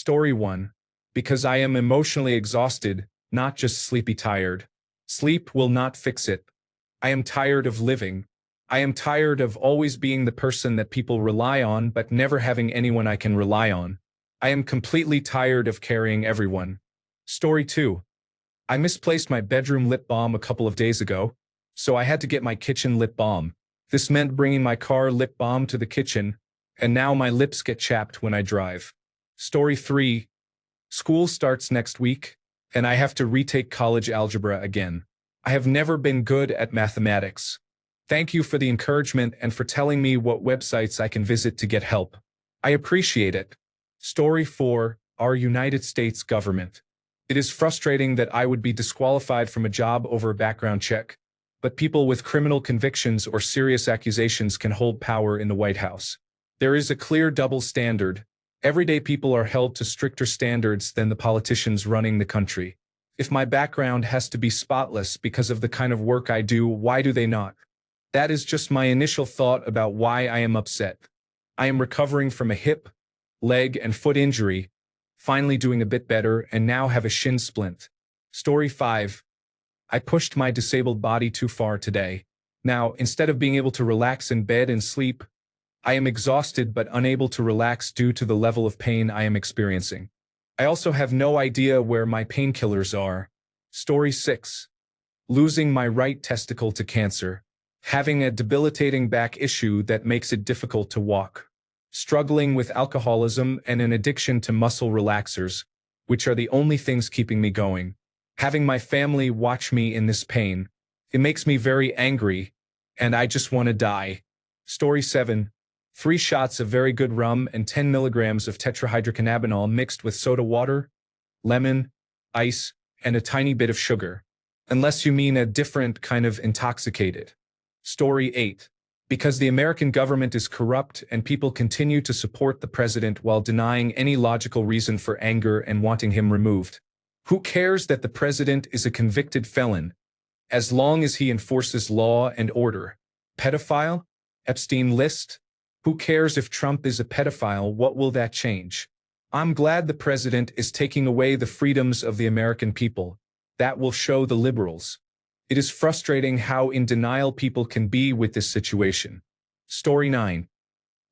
Story 1. Because I am emotionally exhausted, not just sleepy tired. Sleep will not fix it. I am tired of living. I am tired of always being the person that people rely on but never having anyone I can rely on. I am completely tired of carrying everyone. Story 2. I misplaced my bedroom lip balm a couple of days ago, so I had to get my kitchen lip balm. This meant bringing my car lip balm to the kitchen, and now my lips get chapped when I drive. Story 3. School starts next week, and I have to retake college algebra again. I have never been good at mathematics. Thank you for the encouragement and for telling me what websites I can visit to get help. I appreciate it. Story 4. Our United States government. It is frustrating that I would be disqualified from a job over a background check, but people with criminal convictions or serious accusations can hold power in the White House. There is a clear double standard. Everyday people are held to stricter standards than the politicians running the country. If my background has to be spotless because of the kind of work I do, why do they not? That is just my initial thought about why I am upset. I am recovering from a hip, leg, and foot injury, finally doing a bit better, and now have a shin splint. Story 5. I pushed my disabled body too far today. Now, instead of being able to relax in bed and sleep, I am exhausted but unable to relax due to the level of pain I am experiencing. I also have no idea where my painkillers are. Story 6. Losing my right testicle to cancer. Having a debilitating back issue that makes it difficult to walk. Struggling with alcoholism and an addiction to muscle relaxers, which are the only things keeping me going. Having my family watch me in this pain. It makes me very angry, and I just want to die. Story 7. 3 shots of very good rum and 10 milligrams of tetrahydrocannabinol mixed with soda water, lemon, ice, and a tiny bit of sugar. Unless you mean a different kind of intoxicated. Story 8. Because the American government is corrupt and people continue to support the president while denying any logical reason for anger and wanting him removed. Who cares that the president is a convicted felon, as long as he enforces law and order? Pedophile? Epstein list? Who cares if Trump is a pedophile? What will that change? I'm glad the president is taking away the freedoms of the American people. That will show the liberals. It is frustrating how in denial people can be with this situation. Story 9.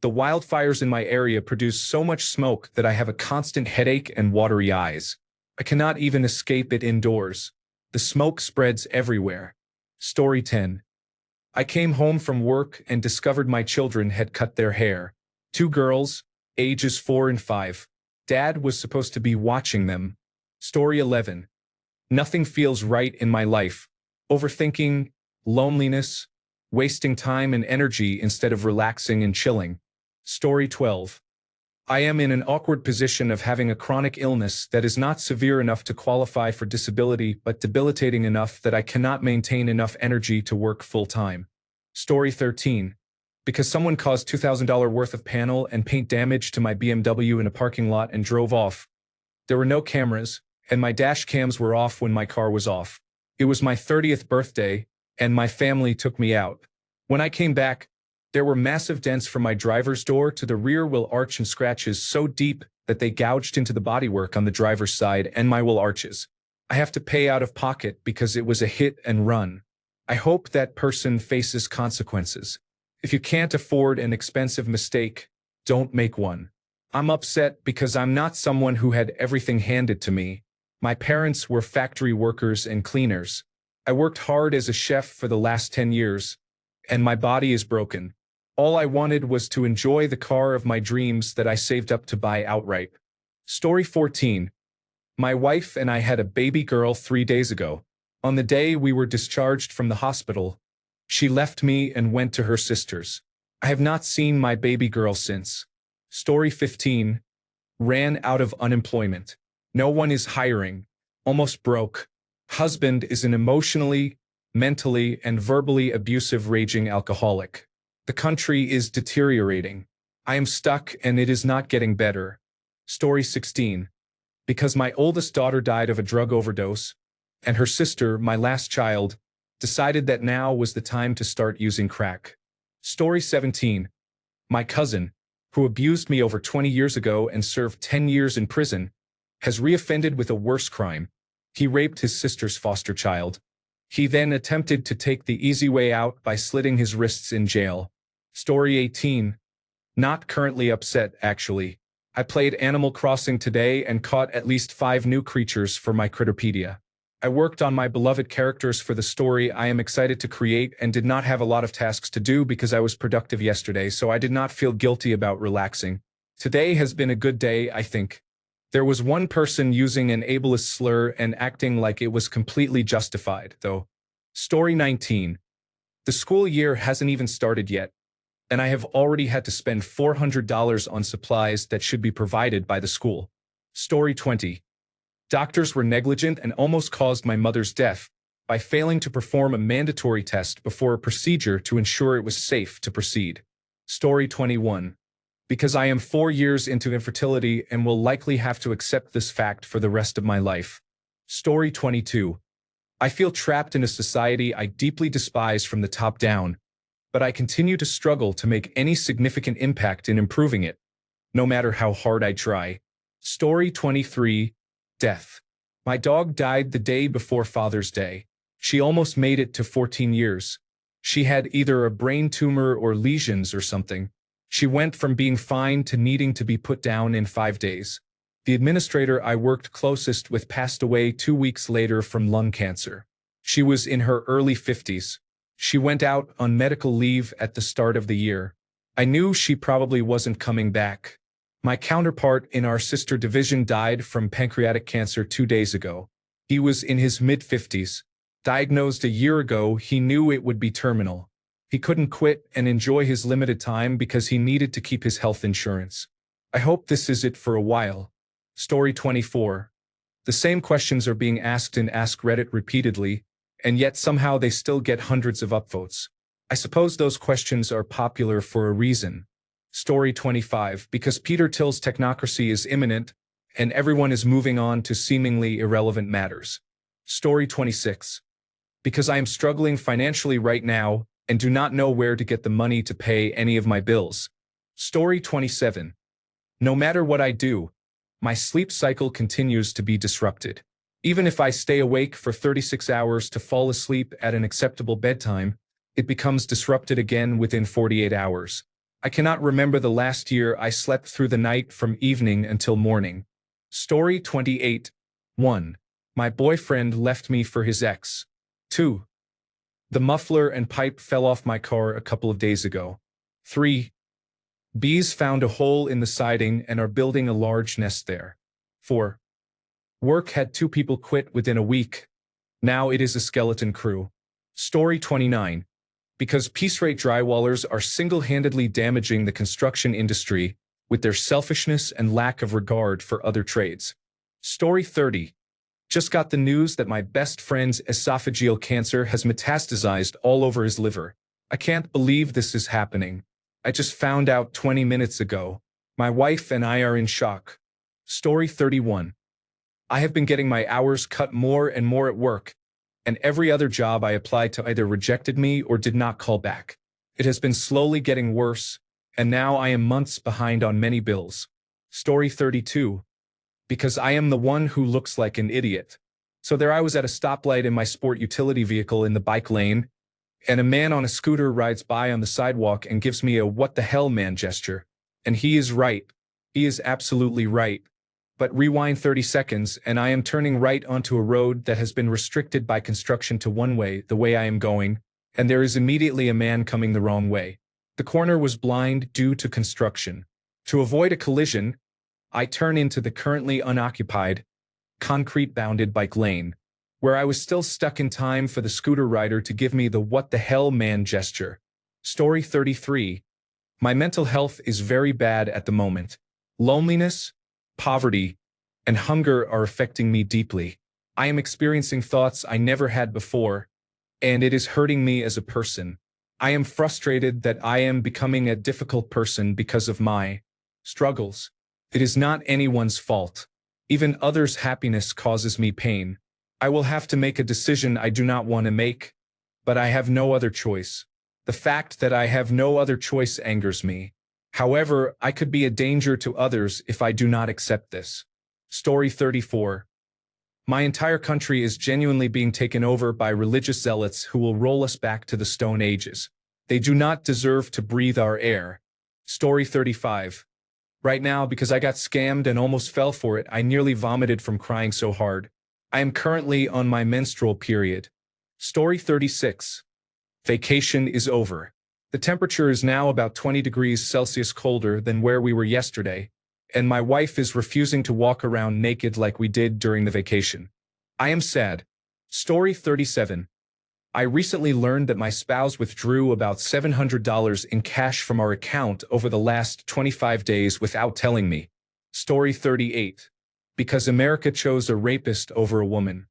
The wildfires in my area produce so much smoke that I have a constant headache and watery eyes. I cannot even escape it indoors. The smoke spreads everywhere. Story 10. I came home from work and discovered my children had cut their hair. 2 girls, ages 4 and 5. Dad was supposed to be watching them. Story 11. Nothing feels right in my life. Overthinking, loneliness, wasting time and energy instead of relaxing and chilling. Story 12. I am in an awkward position of having a chronic illness that is not severe enough to qualify for disability but debilitating enough that I cannot maintain enough energy to work full-time. Story 13. Because someone caused $2,000 worth of panel and paint damage to my BMW in a parking lot and drove off. There were no cameras, and my dash cams were off when my car was off. It was my 30th birthday, and my family took me out. When I came back, there were massive dents from my driver's door to the rear wheel arch and scratches so deep that they gouged into the bodywork on the driver's side and my wheel arches. I have to pay out of pocket because it was a hit and run. I hope that person faces consequences. If you can't afford an expensive mistake, don't make one. I'm upset because I'm not someone who had everything handed to me. My parents were factory workers and cleaners. I worked hard as a chef for the last 10 years, and my body is broken. All I wanted was to enjoy the car of my dreams that I saved up to buy outright. Story 14. My wife and I had a baby girl 3 days ago. On the day we were discharged from the hospital, she left me and went to her sister's. I have not seen my baby girl since. Story 15. Ran out of unemployment. No one is hiring. Almost broke. Husband is an emotionally, mentally, and verbally abusive raging alcoholic. The country is deteriorating. I am stuck and it is not getting better. Story 16. Because my oldest daughter died of a drug overdose, and her sister, my last child, decided that now was the time to start using crack. Story 17. My cousin, who abused me over 20 years ago and served 10 years in prison, has reoffended with a worse crime. He raped his sister's foster child. He then attempted to take the easy way out by slitting his wrists in jail. Story 18. Not currently upset, actually. I played Animal Crossing today and caught at least 5 new creatures for my Critterpedia. I worked on my beloved characters for the story I am excited to create and did not have a lot of tasks to do because I was productive yesterday, so I did not feel guilty about relaxing. Today has been a good day, I think. There was one person using an ableist slur and acting like it was completely justified, though. Story 19. The school year hasn't even started yet, and I have already had to spend $400 on supplies that should be provided by the school. Story 20. Doctors were negligent and almost caused my mother's death by failing to perform a mandatory test before a procedure to ensure it was safe to proceed. Story 21. Because I am 4 years into infertility and will likely have to accept this fact for the rest of my life. Story 22. I feel trapped in a society I deeply despise from the top down, but I continue to struggle to make any significant impact in improving it, no matter how hard I try. Story 23. Death. My dog died the day before Father's Day. She almost made it to 14 years. She had either a brain tumor or lesions or something. She went from being fine to needing to be put down in 5 days. The administrator I worked closest with passed away 2 weeks later from lung cancer. She was in her early 50s. She went out on medical leave at the start of the year. I knew she probably wasn't coming back. My counterpart in our sister division died from pancreatic cancer 2 days ago. He was in his mid-50s. Diagnosed a year ago, he knew it would be terminal. He couldn't quit and enjoy his limited time because he needed to keep his health insurance. I hope this is it for a while. Story 24. The same questions are being asked in AskReddit repeatedly, and yet somehow they still get hundreds of upvotes. I suppose those questions are popular for a reason. Story 25. Because Peter Thiel's technocracy is imminent, and everyone is moving on to seemingly irrelevant matters. Story 26. Because I am struggling financially right now, and do not know where to get the money to pay any of my bills. Story 27. No matter what I do, my sleep cycle continues to be disrupted. Even if I stay awake for 36 hours to fall asleep at an acceptable bedtime, it becomes disrupted again within 48 hours. I cannot remember the last year I slept through the night from evening until morning. Story 28. 1. My boyfriend left me for his ex. 2. The muffler and pipe fell off my car a couple of days ago. 3. Bees found a hole in the siding and are building a large nest there. 4. Work had 2 people quit within a week. Now it is a skeleton crew. Story 29. Because piece rate drywallers are single-handedly damaging the construction industry with their selfishness and lack of regard for other trades. Story 30. Just got the news that my best friend's esophageal cancer has metastasized all over his liver. I can't believe this is happening. I just found out 20 minutes ago. My wife and I are in shock. Story 31. I have been getting my hours cut more and more at work, and every other job I applied to either rejected me or did not call back. It has been slowly getting worse, and now I am months behind on many bills. Story 32. Because I am the one who looks like an idiot. So there I was at a stoplight in my sport utility vehicle in the bike lane, and a man on a scooter rides by on the sidewalk and gives me a "what the hell man" gesture. And he is right. He is absolutely right. But rewind 30 seconds and I am turning right onto a road that has been restricted by construction to one way, the way I am going, and there is immediately a man coming the wrong way. The corner was blind due to construction. To avoid a collision, I turn into the currently unoccupied, concrete-bounded bike lane, where I was still stuck in time for the scooter rider to give me the "what the hell man" gesture. Story 33. My mental health is very bad at the moment. Loneliness, poverty, and hunger are affecting me deeply. I am experiencing thoughts I never had before, and it is hurting me as a person. I am frustrated that I am becoming a difficult person because of my struggles. It is not anyone's fault. Even others' happiness causes me pain. I will have to make a decision I do not want to make, but I have no other choice. The fact that I have no other choice angers me. However, I could be a danger to others if I do not accept this. Story 34. My entire country is genuinely being taken over by religious zealots who will roll us back to the Stone Ages. They do not deserve to breathe our air. Story 35. Right now, because I got scammed and almost fell for it, I nearly vomited from crying so hard. I am currently on my menstrual period. Story 36. Vacation is over. The temperature is now about 20 degrees Celsius colder than where we were yesterday, and my wife is refusing to walk around naked like we did during the vacation. I am sad. Story 37. I recently learned that my spouse withdrew about $700 in cash from our account over the last 25 days without telling me. Story 38. Because America chose a rapist over a woman.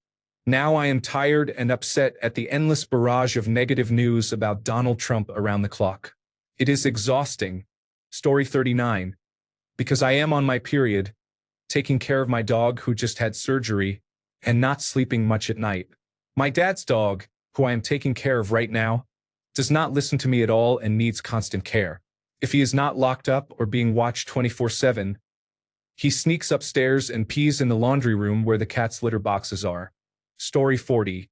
Now I am tired and upset at the endless barrage of negative news about Donald Trump around the clock. It is exhausting. Story 39. Because I am on my period, taking care of my dog who just had surgery, and not sleeping much at night. My dad's dog, who I am taking care of right now, does not listen to me at all and needs constant care. If he is not locked up or being watched 24/7, he sneaks upstairs and pees in the laundry room where the cat's litter boxes are. Story 40.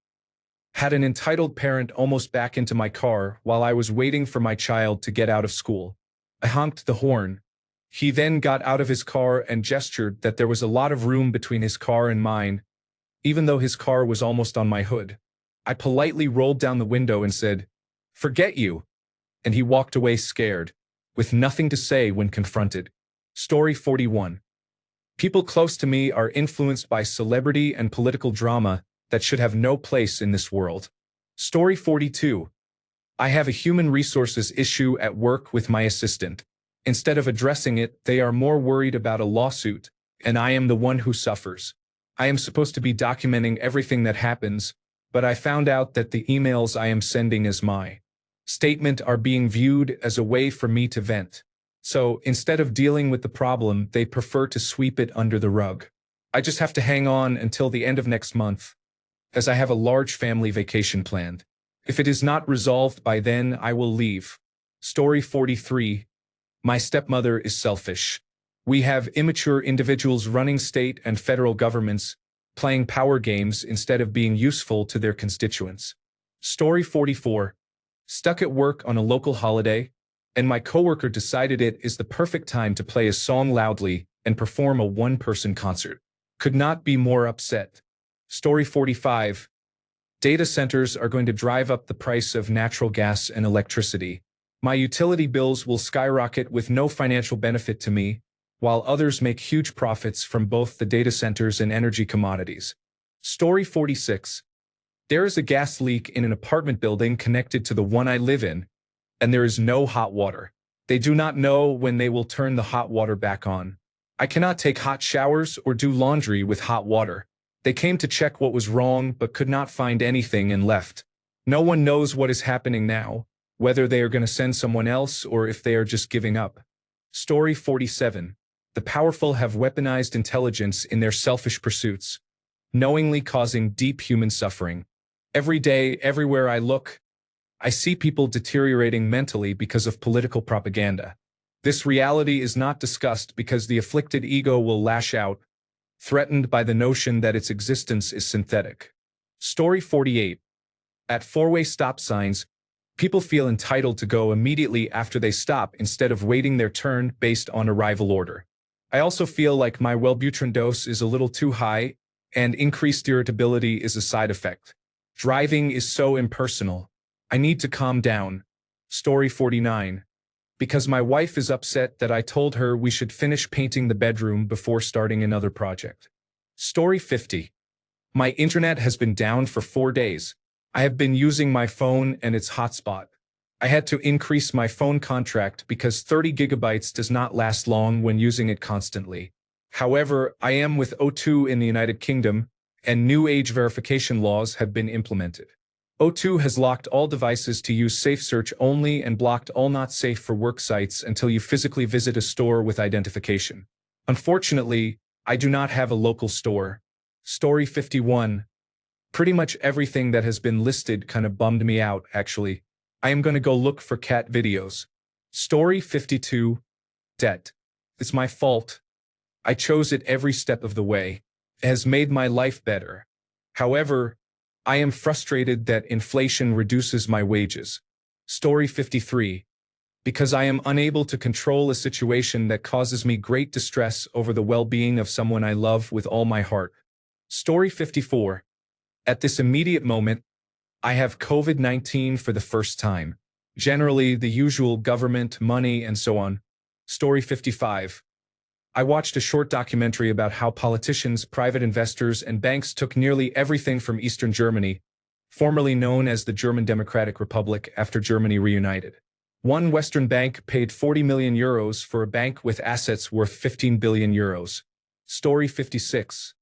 Had an entitled parent almost back into my car while I was waiting for my child to get out of school. I honked the horn. He then got out of his car and gestured that there was a lot of room between his car and mine, even though his car was almost on my hood. I politely rolled down the window and said, "Forget you," and he walked away scared, with nothing to say when confronted. Story 41. People close to me are influenced by celebrity and political drama that should have no place in this world. Story 42. I have a human resources issue at work with my assistant. Instead of addressing it, they are more worried about a lawsuit, and I am the one who suffers. I am supposed to be documenting everything that happens, but I found out that the emails I am sending as my statement are being viewed as a way for me to vent. So instead of dealing with the problem, they prefer to sweep it under the rug. I just have to hang on until the end of next month, as I have a large family vacation planned. If it is not resolved by then, I will leave. Story 43. My stepmother is selfish. We have immature individuals running state and federal governments, playing power games instead of being useful to their constituents. Story 44. Stuck at work on a local holiday, and my coworker decided it is the perfect time to play a song loudly and perform a one-person concert. Could not be more upset. Story 45. Data centers are going to drive up the price of natural gas and electricity. My utility bills will skyrocket with no financial benefit to me, while others make huge profits from both the data centers and energy commodities. Story 46. There is a gas leak in an apartment building connected to the one I live in, and there is no hot water. They do not know when they will turn the hot water back on. I cannot take hot showers or do laundry with hot water. They came to check what was wrong but could not find anything and left. No one knows what is happening now, whether they are going to send someone else or if they are just giving up. Story 47. The powerful have weaponized intelligence in their selfish pursuits, knowingly causing deep human suffering. Every day, everywhere I look, I see people deteriorating mentally because of political propaganda. This reality is not discussed because the afflicted ego will lash out, threatened by the notion that its existence is synthetic. Story 48. At four-way stop signs, people feel entitled to go immediately after they stop instead of waiting their turn based on arrival order. I also feel like my Wellbutrin dose is a little too high, and increased irritability is a side effect. Driving is so impersonal. I need to calm down. Story 49. Because my wife is upset that I told her we should finish painting the bedroom before starting another project. Story 50. My internet has been down for 4 days. I have been using my phone and its hotspot. I had to increase my phone contract because 30 gigabytes does not last long when using it constantly. However, I am with O2 in the United Kingdom, and new age verification laws have been implemented. O2 has locked all devices to use Safe Search only and blocked all not safe for work sites until you physically visit a store with identification. Unfortunately, I do not have a local store. Story 51. Pretty much everything that has been listed kind of bummed me out, actually. I am going to go look for cat videos. Story 52. Debt. It's my fault. I chose it every step of the way. It has made my life better. However, I am frustrated that inflation reduces my wages. Story 53. Because I am unable to control a situation that causes me great distress over the well-being of someone I love with all my heart. Story 54. At this immediate moment, I have COVID-19 for the first time. Generally, the usual government, money, and so on. Story 55. I watched a short documentary about how politicians, private investors, and banks took nearly everything from Eastern Germany, formerly known as the German Democratic Republic, after Germany reunited. One Western bank paid 40 million euros for a bank with assets worth 15 billion euros. Story 56.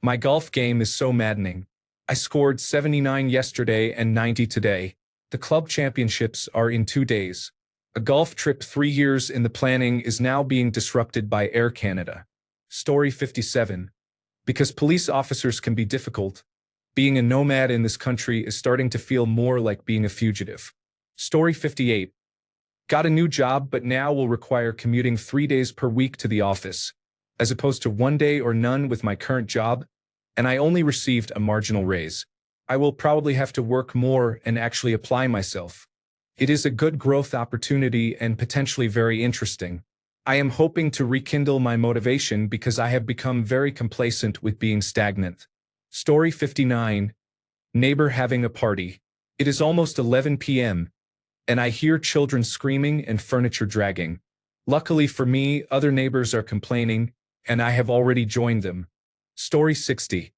My golf game is so maddening. I scored 79 yesterday and 90 today. The club championships are in 2 days. A golf trip 3 years in the planning is now being disrupted by Air Canada. Story 57. Because police officers can be difficult, being a nomad in this country is starting to feel more like being a fugitive. Story 58. Got a new job but now will require commuting 3 days per week to the office, as opposed to 1 day or none with my current job, and I only received a marginal raise. I will probably have to work more and actually apply myself. It is a good growth opportunity and potentially very interesting. I am hoping to rekindle my motivation because I have become very complacent with being stagnant. Story 59. Neighbor having a party. It is almost 11 p.m. and I hear children screaming and furniture dragging. Luckily for me, other neighbors are complaining, and I have already joined them. Story 60.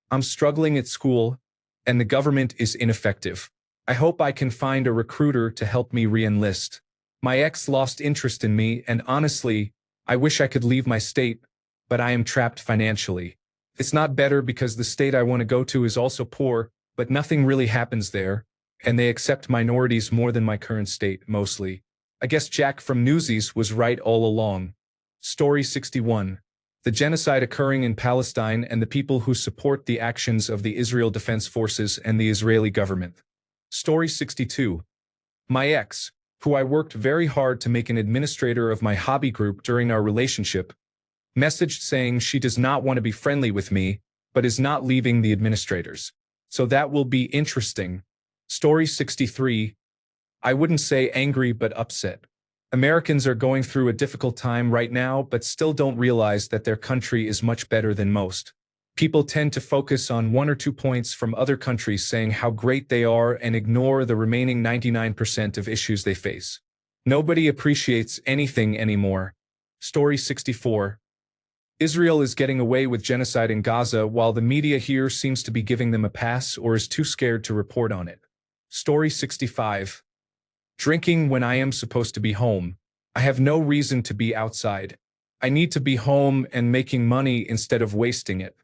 I'm struggling at school, and the government is ineffective. I hope I can find a recruiter to help me re-enlist. My ex lost interest in me, and honestly, I wish I could leave my state, but I am trapped financially. It's not better because the state I want to go to is also poor, but nothing really happens there, and they accept minorities more than my current state, mostly. I guess Jack from Newsies was right all along. Story 61. The genocide occurring in Palestine and the people who support the actions of the Israel Defense Forces and the Israeli government. Story 62. My ex, who I worked very hard to make an administrator of my hobby group during our relationship, messaged saying she does not want to be friendly with me, but is not leaving the administrators. So that will be interesting. Story 63. I wouldn't say angry but upset. Americans are going through a difficult time right now but still don't realize that their country is much better than most. People tend to focus on 1 or 2 points from other countries saying how great they are and ignore the remaining 99% of issues they face. Nobody appreciates anything anymore. Story 64. Israel is getting away with genocide in Gaza while the media here seems to be giving them a pass or is too scared to report on it. Story 65. Drinking when I am supposed to be home. I have no reason to be outside. I need to be home and making money instead of wasting it.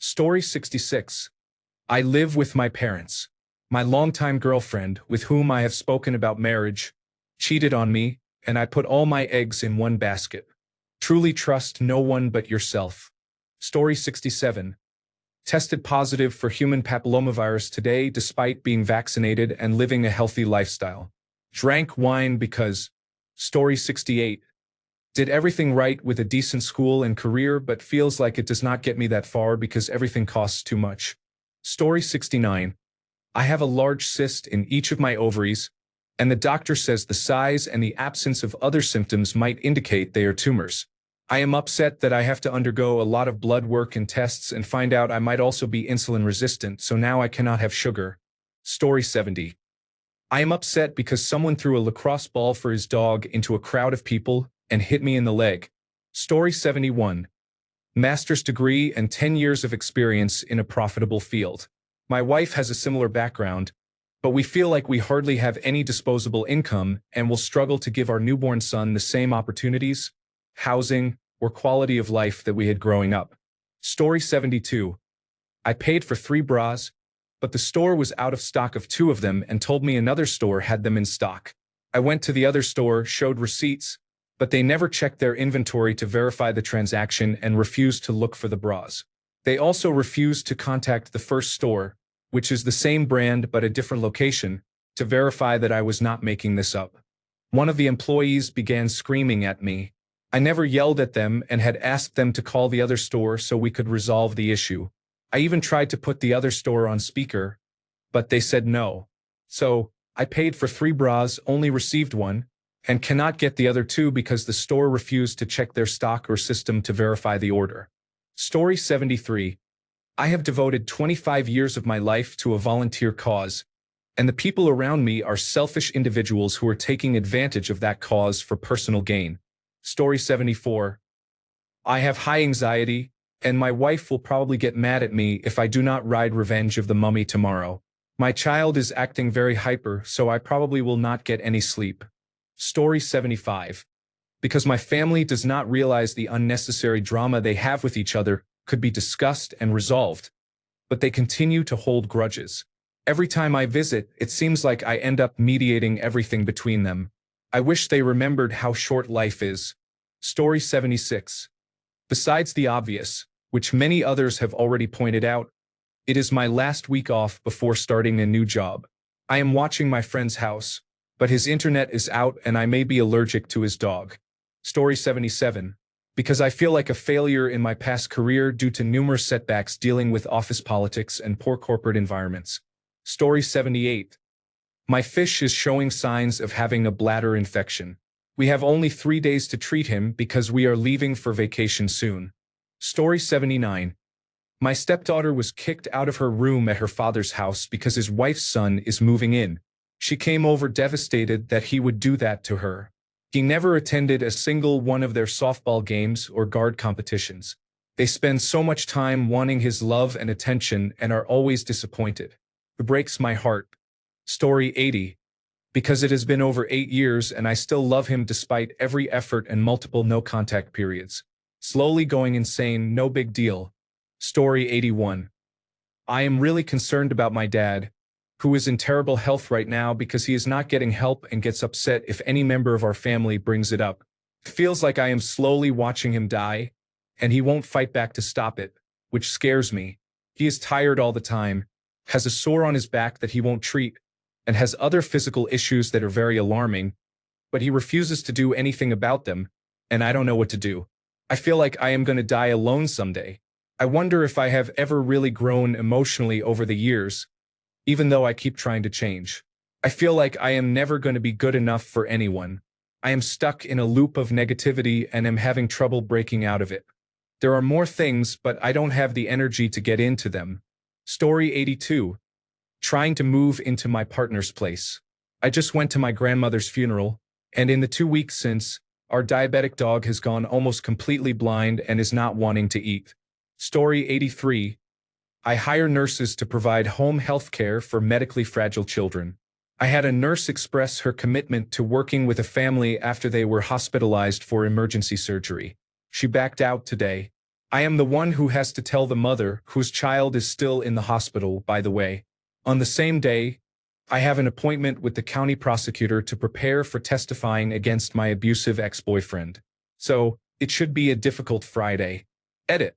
Story 66. I live with my parents. My longtime girlfriend, with whom I have spoken about marriage, cheated on me, and I put all my eggs in one basket. Truly trust no one but yourself. Story 67. Tested positive for human papillomavirus today despite being vaccinated and living a healthy lifestyle. Drank wine because. Story 68. Did everything right with a decent school and career but feels like it does not get me that far because everything costs too much. Story 69. I have a large cyst in each of my ovaries, and the doctor says the size and the absence of other symptoms might indicate they are tumors. I am upset that I have to undergo a lot of blood work and tests and find out I might also be insulin resistant, so now I cannot have sugar. Story 70. I am upset because someone threw a lacrosse ball for his dog into a crowd of people and hit me in the leg. Story 71. Master's degree and 10 years of experience in a profitable field. My wife has a similar background, but we feel like we hardly have any disposable income and will struggle to give our newborn son the same opportunities, housing, or quality of life that we had growing up. Story 72. I paid for 3 bras, but the store was out of stock of 2 of them and told me another store had them in stock. I went to the other store, showed receipts, but they never checked their inventory to verify the transaction and refused to look for the bras. They also refused to contact the first store, which is the same brand but a different location, to verify that I was not making this up. One of the employees began screaming at me, I never yelled at them and had asked them to call the other store so we could resolve the issue. I even tried to put the other store on speaker, but they said no. So, I paid for 3 bras, only received one, and cannot get the other 2 because the store refused to check their stock or system to verify the order. Story 73. I have devoted 25 years of my life to a volunteer cause, and the people around me are selfish individuals who are taking advantage of that cause for personal gain. Story 74. I have high anxiety, and my wife will probably get mad at me if I do not ride Revenge of the Mummy tomorrow. My child is acting very hyper, so I probably will not get any sleep. Story 75. Because my family does not realize the unnecessary drama they have with each other could be discussed and resolved, but they continue to hold grudges. Every time I visit, it seems like I end up mediating everything between them. I wish they remembered how short life is. Story 76. Besides the obvious, which many others have already pointed out, it is my last week off before starting a new job. I am watching my friend's house, but his internet is out and I may be allergic to his dog. Story 77. Because I feel like a failure in my past career due to numerous setbacks dealing with office politics and poor corporate environments. Story 78. My fish is showing signs of having a bladder infection. We have only 3 days to treat him because we are leaving for vacation soon. Story 79. My stepdaughter was kicked out of her room at her father's house because his wife's son is moving in. She came over devastated that he would do that to her. He never attended a single one of their softball games or guard competitions. They spend so much time wanting his love and attention and are always disappointed. It breaks my heart. Story 80. Because it has been over 8 years and I still love him despite every effort and multiple no-contact periods. Slowly going insane, no big deal. Story 81. I am really concerned about my dad, who is in terrible health right now because he is not getting help and gets upset if any member of our family brings it up. It feels like I am slowly watching him die, and he won't fight back to stop it, which scares me. He is tired all the time, has a sore on his back that he won't treat, and has other physical issues that are very alarming, but he refuses to do anything about them, and I don't know what to do. I feel like I am going to die alone someday. I wonder if I have ever really grown emotionally over the years, even though I keep trying to change. I feel like I am never going to be good enough for anyone. I am stuck in a loop of negativity and am having trouble breaking out of it. There are more things, but I don't have the energy to get into them. Story 82. Trying to move into my partner's place. I just went to my grandmother's funeral, and in the 2 weeks since, our diabetic dog has gone almost completely blind and is not wanting to eat. Story 83. I hire nurses to provide home health care for medically fragile children. I had a nurse express her commitment to working with a family after they were hospitalized for emergency surgery. She backed out today. I am the one who has to tell the mother, whose child is still in the hospital, by the way. On the same day, I have an appointment with the county prosecutor to prepare for testifying against my abusive ex-boyfriend. So, it should be a difficult Friday. Edit.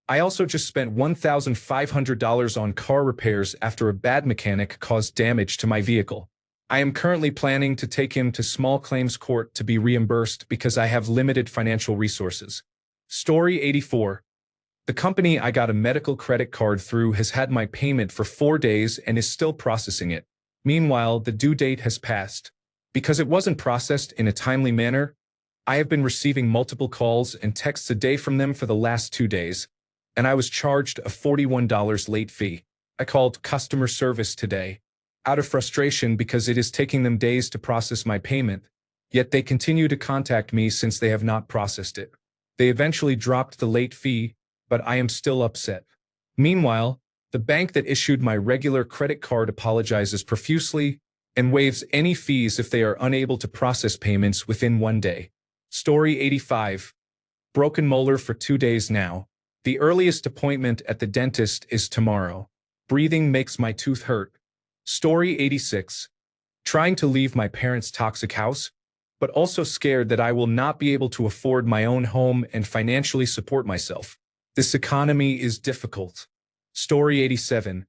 I also just spent $1,500 on car repairs after a bad mechanic caused damage to my vehicle. I am currently planning to take him to small claims court to be reimbursed because I have limited financial resources. Story 84. The company I got a medical credit card through has had my payment for 4 days and is still processing it. Meanwhile, the due date has passed. Because it wasn't processed in a timely manner, I have been receiving multiple calls and texts a day from them for the last 2 days, and I was charged a $41 late fee. I called customer service today, out of frustration because it is taking them days to process my payment, yet they continue to contact me since they have not processed it. They eventually dropped the late fee, but I am still upset. Meanwhile, the bank that issued my regular credit card apologizes profusely and waives any fees if they are unable to process payments within 1 day. Story 85. Broken molar for 2 days now. The earliest appointment at the dentist is tomorrow. Breathing makes my tooth hurt. Story 86. Trying to leave my parents' toxic house, but also scared that I will not be able to afford my own home and financially support myself. This economy is difficult. Story 87.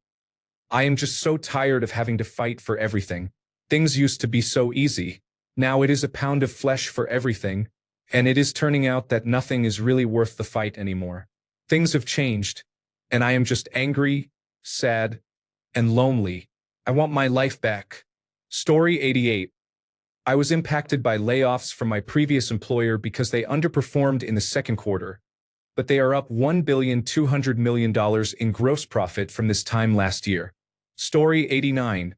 I am just so tired of having to fight for everything. Things used to be so easy. Now it is a pound of flesh for everything, And it is turning out that nothing is really worth the fight anymore. Things have changed, and I am just angry, sad, and lonely. I want my life back. Story 88. I was impacted by layoffs from my previous employer because they underperformed in the second quarter, but they are up $1,200,000,000 in gross profit from this time last year. Story 89.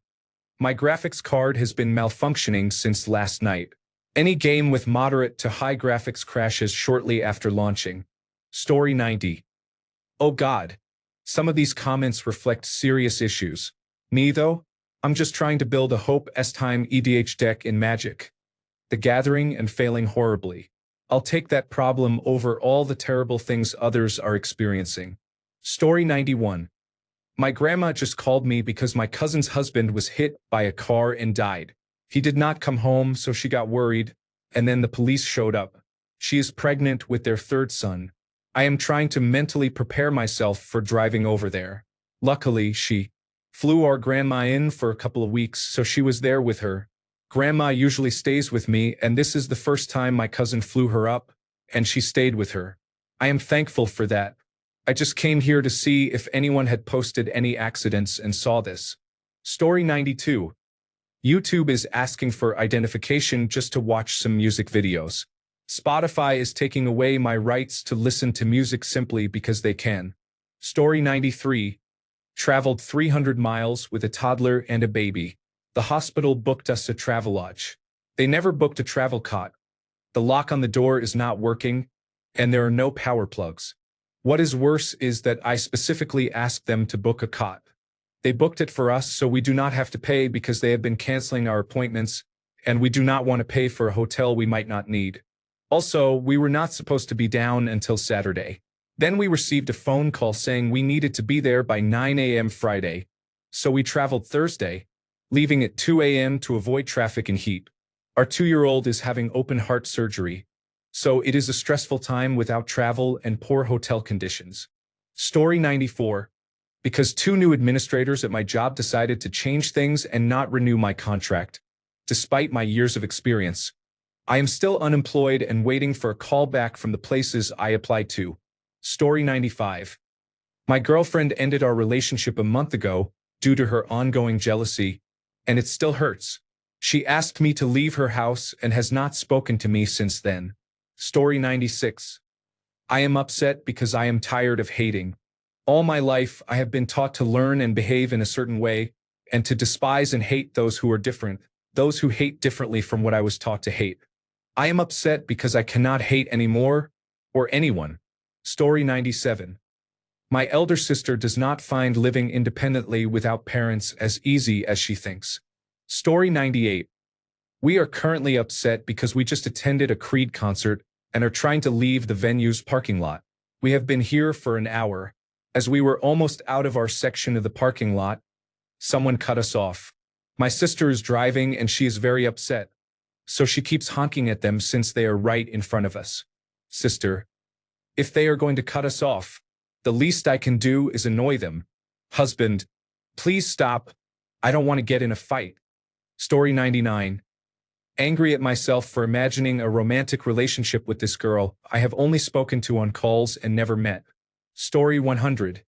My graphics card has been malfunctioning since last night. Any game with moderate to high graphics crashes shortly after launching. Story 90. Oh God. Some of these comments reflect serious issues. Me though? I'm just trying to build a Hope-S-Time EDH deck in Magic. The Gathering and failing horribly. I'll take that problem over all the terrible things others are experiencing. Story 91. My grandma just called me because my cousin's husband was hit by a car and died. He did not come home, so she got worried, and then the police showed up. She is pregnant with their third son. I am trying to mentally prepare myself for driving over there. Luckily, she flew our grandma in for a couple of weeks, so she was there with her. Grandma usually stays with me, and this is the first time my cousin flew her up, and she stayed with her. I am thankful for that. I just came here to see if anyone had posted any accidents and saw this. Story 92. YouTube is asking for identification just to watch some music videos. Spotify is taking away my rights to listen to music simply because they can. Story 93. Traveled 300 miles with a toddler and a baby. The hospital booked us a Travelodge. They never booked a travel cot. The lock on the door is not working, and there are no power plugs. What is worse is that I specifically asked them to book a cot. They booked it for us so we do not have to pay because they have been canceling our appointments, and we do not want to pay for a hotel we might not need. Also, we were not supposed to be down until Saturday. Then we received a phone call saying we needed to be there by 9 a.m. Friday, so we traveled Thursday, leaving at 2 a.m. to avoid traffic and heat. Our 2-year-old is having open heart surgery, so it is a stressful time without travel and poor hotel conditions. Story 94. Because 2 new administrators at my job decided to change things and not renew my contract, despite my years of experience. I am still unemployed and waiting for a call back from the places I applied to. Story 95. My girlfriend ended our relationship a month ago due to her ongoing jealousy, and it still hurts. She asked me to leave her house and has not spoken to me since then. Story 96. I am upset because I am tired of hating. All my life, I have been taught to learn and behave in a certain way, and to despise and hate those who are different, those who hate differently from what I was taught to hate. I am upset because I cannot hate anymore, or anyone. Story 97. My elder sister does not find living independently without parents as easy as she thinks. Story 98. We are currently upset because we just attended a Creed concert and are trying to leave the venue's parking lot. We have been here for an hour. As we were almost out of our section of the parking lot, someone cut us off. My sister is driving and she is very upset, so she keeps honking at them since they are right in front of us. Sister, if they are going to cut us off, the least I can do is annoy them. Husband, please stop. I don't want to get in a fight. Story 99. Angry at myself for imagining a romantic relationship with this girl I have only spoken to on calls and never met. Story 100.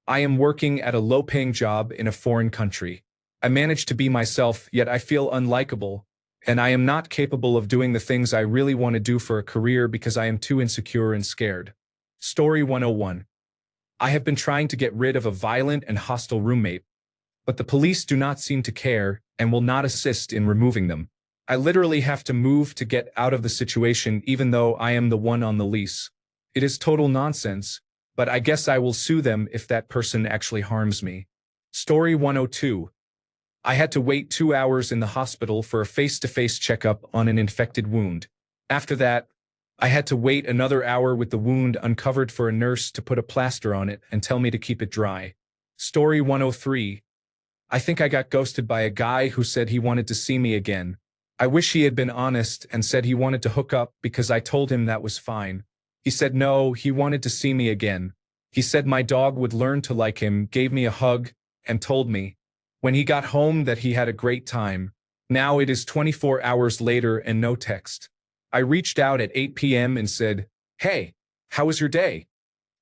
I am working at a low-paying job in a foreign country. I manage to be myself, yet I feel unlikable, and I am not capable of doing the things I really want to do for a career because I am too insecure and scared. Story 101. I have been trying to get rid of a violent and hostile roommate, but the police do not seem to care and will not assist in removing them. I literally have to move to get out of the situation even though I am the one on the lease. It is total nonsense, but I guess I will sue them if that person actually harms me. Story 102. I had to wait 2 hours in the hospital for a face-to-face checkup on an infected wound. After that, I had to wait another hour with the wound uncovered for a nurse to put a plaster on it and tell me to keep it dry. Story 103. I think I got ghosted by a guy who said he wanted to see me again. I wish he had been honest and said he wanted to hook up because I told him that was fine. He said no, he wanted to see me again. He said my dog would learn to like him, gave me a hug, and told me when he got home that he had a great time. Now it is 24 hours later and no text. I reached out at 8 p.m. and said, "Hey, how was your day?"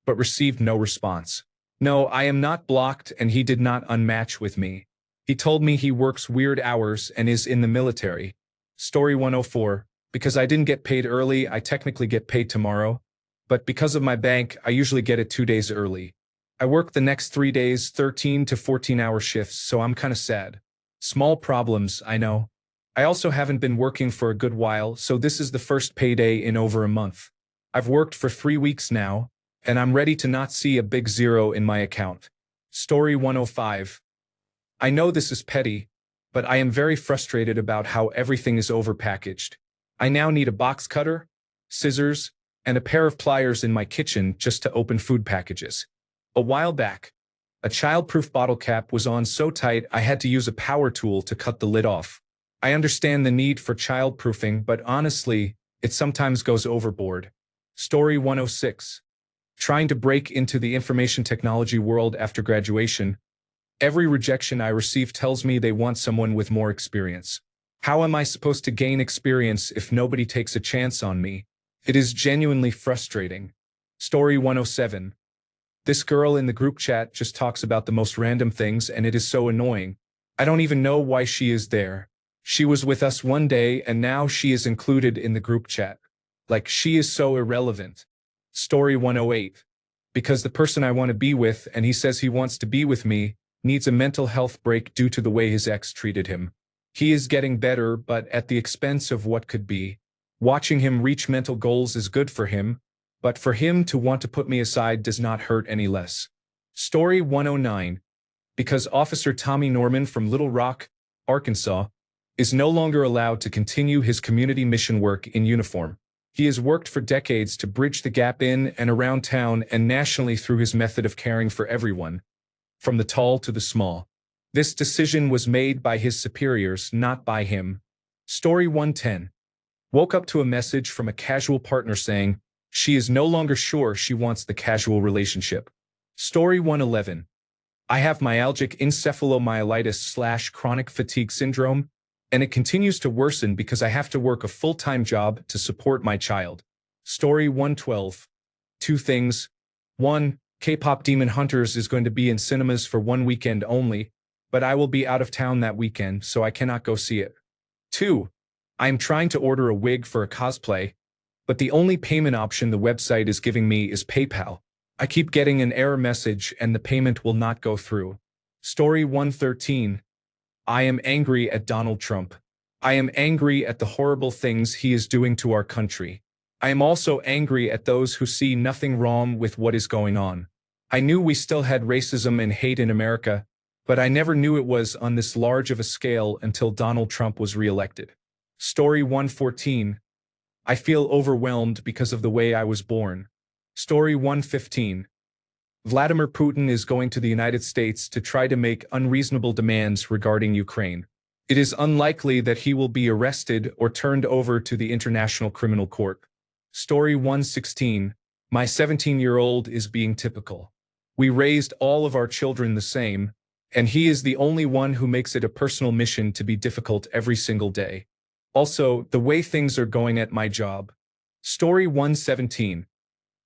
but received no response. No, I am not blocked, and he did not unmatch with me. He told me he works weird hours and is in the military. Story 104. Because I didn't get paid early, I technically get paid tomorrow. But because of my bank, I usually get it 2 days early. I work the next 3 days, 13 to 14-hour shifts, so I'm kinda sad. Small problems, I know. I also haven't been working for a good while, so this is the first payday in over a month. I've worked for 3 weeks now, and I'm ready to not see a big zero in my account. Story 105. I know this is petty, but I am very frustrated about how everything is overpackaged. I now need a box cutter, scissors, and a pair of pliers in my kitchen just to open food packages. A while back, a child-proof bottle cap was on so tight I had to use a power tool to cut the lid off. I understand the need for child-proofing, but honestly, it sometimes goes overboard. Story 106. Trying to break into the information technology world after graduation. Every rejection I receive tells me they want someone with more experience. How am I supposed to gain experience if nobody takes a chance on me? It is genuinely frustrating. Story 107. This girl in the group chat just talks about the most random things, and it is so annoying. I don't even know why she is there. She was with us one day and now she is included in the group chat. Like, she is so irrelevant. Story 108. Because the person I want to be with, and he says he wants to be with me, needs a mental health break due to the way his ex treated him. He is getting better, but at the expense of what could be. Watching him reach mental goals is good for him, but for him to want to put me aside does not hurt any less. Story 109. Because Officer Tommy Norman from Little Rock, Arkansas, is no longer allowed to continue his community mission work in uniform. He has worked for decades to bridge the gap in and around town and nationally through his method of caring for everyone, from the tall to the small. This decision was made by his superiors, not by him. Story 110. Woke up to a message from a casual partner saying she is no longer sure she wants the casual relationship. Story 111. I have myalgic encephalomyelitis/chronic fatigue syndrome, and it continues to worsen because I have to work a full-time job to support my child. Story 112. 2 things. 1. K-pop Demon Hunters is going to be in cinemas for 1 weekend only, but I will be out of town that weekend, so I cannot go see it. 2. I am trying to order a wig for a cosplay, but the only payment option the website is giving me is PayPal. I keep getting an error message and the payment will not go through. Story 113. I am angry at Donald Trump. I am angry at the horrible things he is doing to our country. I am also angry at those who see nothing wrong with what is going on. I knew we still had racism and hate in America, but I never knew it was on this large of a scale until Donald Trump was reelected. Story 114. I feel overwhelmed because of the way I was born. Story 115. Vladimir Putin is going to the United States to try to make unreasonable demands regarding Ukraine. It is unlikely that he will be arrested or turned over to the International Criminal Court. Story 116. My 17-year-old is being typical. We raised all of our children the same, and he is the only one who makes it a personal mission to be difficult every single day. Also, the way things are going at my job. Story 117.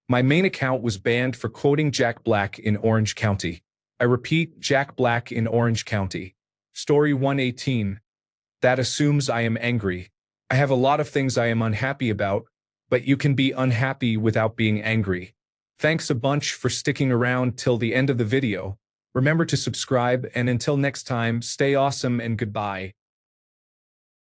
My main account was banned for quoting Jack Black in Orange County. I repeat, Jack Black in Orange County. Story 118. That assumes I am angry. I have a lot of things I am unhappy about, but you can be unhappy without being angry. Thanks a bunch for sticking around till the end of the video. Remember to subscribe, and until next time, stay awesome and goodbye.